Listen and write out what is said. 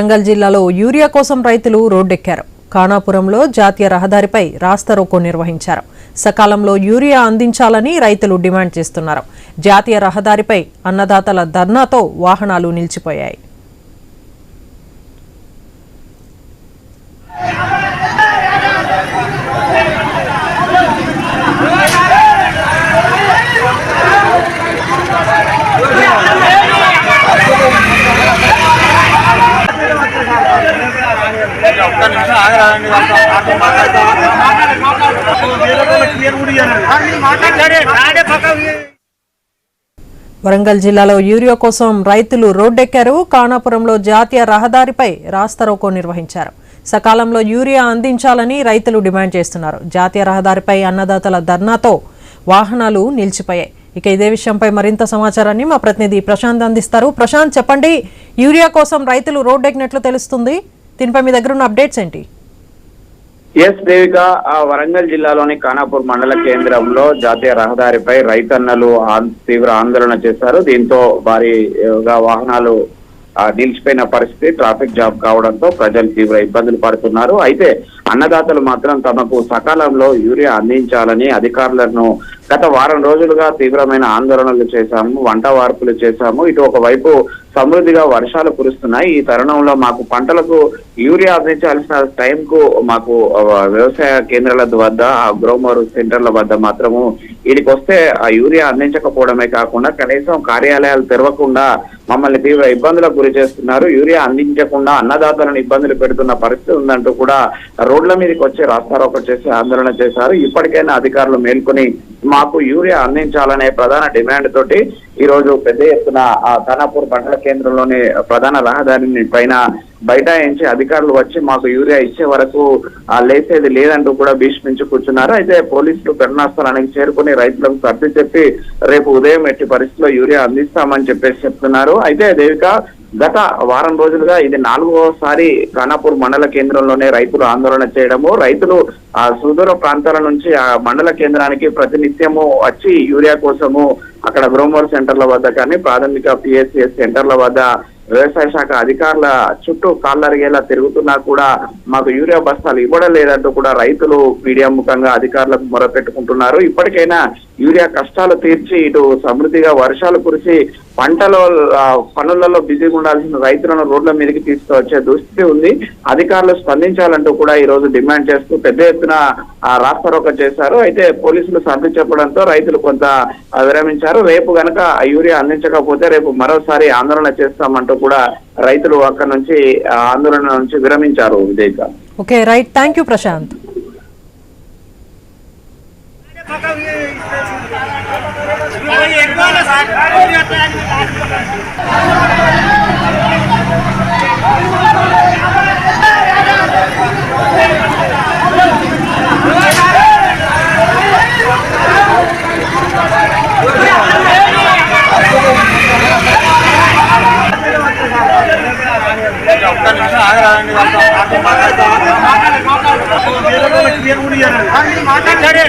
వరంగల్ జిల్లాలో యూరియా కోసం రైతులు రోడ్డెక్కారు. ఖానాపురంలో జాతీయ రహదారిపై రాస్తారోకో నిర్వహించారు. సకాలంలో యూరియా అందించాలని రైతులు డిమాండ్ చేస్తున్నారు. జాతీయ రహదారిపై అన్నదాతల ధర్నాతో వాహనాలు నిలిచిపోయాయి. వరంగల్ జిల్లాలో యూరియా కోసం రైతులు రోడ్డెక్కారు. ఖానాపురంలో జాతీయ రహదారిపై రాస్తారోకో నిర్వహించారు. సకాలంలో యూరియా అందించాలని రైతులు డిమాండ్ చేస్తున్నారు. జాతీయ రహదారిపై అన్నదాతల ధర్నాతో వాహనాలు నిలిచిపోయాయి. ఇక ఇదే విషయంపై మరింత సమాచారాన్ని మా ప్రతినిధి ప్రశాంత్ అందిస్తారు. ప్రశాంత్, చెప్పండి, యూరియా కోసం రైతులు రోడ్డెక్కినట్లు తెలుస్తుంది. దీనిపై మీ దగ్గర ఉన్న అప్డేట్స్ ఏంటి? ఎస్ దేవిక, వరంగల్ జిల్లాలోని ఖానాపూర్ మండల కేంద్రంలో జాతీయ రహదారిపై రైతన్నలు తీవ్ర ఆందోళన చేశారు. దీంతో భారీగా వాహనాలు నిలిచిపోయిన పరిస్థితి, ట్రాఫిక్ జామ్ కావడంతో ప్రజలు తీవ్ర ఇబ్బందులు పడుతున్నారు. అయితే అన్నదాతలు మాత్రం తమకు సకాలంలో యూరియా అందించాలని అధికారులను గత వారం రోజులుగా తీవ్రమైన ఆందోళనలు చేశాము, వంట వార్పులు చేశాము. ఇటు ఒకవైపు సమృద్ధిగా వర్షాలు కురుస్తున్నాయి. ఈ తరుణంలో మాకు పంటలకు యూరియా అందించాల్సిన టైంకు మాకు వ్యవసాయ కేంద్రాల వద్ద, గ్రోమర్ సెంటర్ల వద్ద మాత్రము వీడికి వస్తే ఆ యూరియా అందించకపోవడమే కాకుండా కనీసం కార్యాలయాలు తెరవకుండా మమ్మల్ని తీవ్ర ఇబ్బందులకు గురి చేస్తున్నారు. యూరియా అందించకుండా అన్నదాతలను ఇబ్బందులు పెడుతున్న పరిస్థితి ఉందంటూ కూడా రోడ్ల మీదకి వచ్చి రాస్తారోకో చేసి ఆందోళన చేశారు. ఇప్పటికైనా అధికారులు మేల్కొని మాకు యూరియా అందించాలనే ప్రధాన డిమాండ్ తోటి ఈ రోజు పెద్ద ఎత్తున ఖానాపూర్ మండల కేంద్రంలోని ప్రధాన రహదారిని పైన బైఠాయించి అధికారులు వచ్చి మాకు యూరియా ఇచ్చే వరకు లేసేది లేదంటూ కూడా భీష్మించి కూర్చున్నారు. అయితే పోలీసులు ఘటనాస్థలానికి చేరుకుని రైతులకు సర్ది చెప్పి రేపు ఉదయం ఎట్టి పరిస్థితిలో యూరియా అందిస్తామని చెప్పేసి చెప్తున్నారు. అయితే దేవిక, గత వారం రోజులుగా ఇది 4వసారి ఖానాపూర్ మండల కేంద్రంలోనే రైతులు ఆందోళన చేయడము, రైతులు సుదూర ప్రాంతాల నుంచి ఆ మండల కేంద్రానికి ప్రతినిత్యము వచ్చి యూరియా కోసము అక్కడ గ్రోమర్ సెంటర్ల వద్ద కానీ ప్రాథమిక పిఎస్సిఎస్ సెంటర్ల వద్ద వ్యవసాయ శాఖ అధికారుల చుట్టూ కాళ్ళరిగేలా తిరుగుతున్నా కూడా మాకు యూరియా బస్తాలు ఇవ్వడం లేదంటూ కూడా రైతులు మీడియా ముఖంగా అధికారులకు మొరపెట్టుకుంటున్నారు. ఇప్పటికైనా యూరియా కష్టాలు తీర్చి ఇటు సమృద్ధిగా వర్షాలు కురిసి పంటలో పనులలో బిజీగా ఉండాల్సిన రైతులను రోడ్ల మీదకి తీసుకువచ్చే దుస్థితి ఉంది. అధికారులు స్పందించాలంటూ కూడా ఈ రోజు డిమాండ్ చేస్తూ పెద్ద ఎత్తున రాస్తారోకో చేశారు. అయితే పోలీసులు సర్ది చెప్పడంతో రైతులు కొంత విరమించారు. రేపు గనక యూరియా అందించకపోతే రేపు మరోసారి ఆందోళన చేస్తామంటూ కూడా రైతులు అక్కడ నుంచి ఆందోళన నుంచి విరమించారు. Vijay. Okay, right, thank you Prashant. మాట్లాడే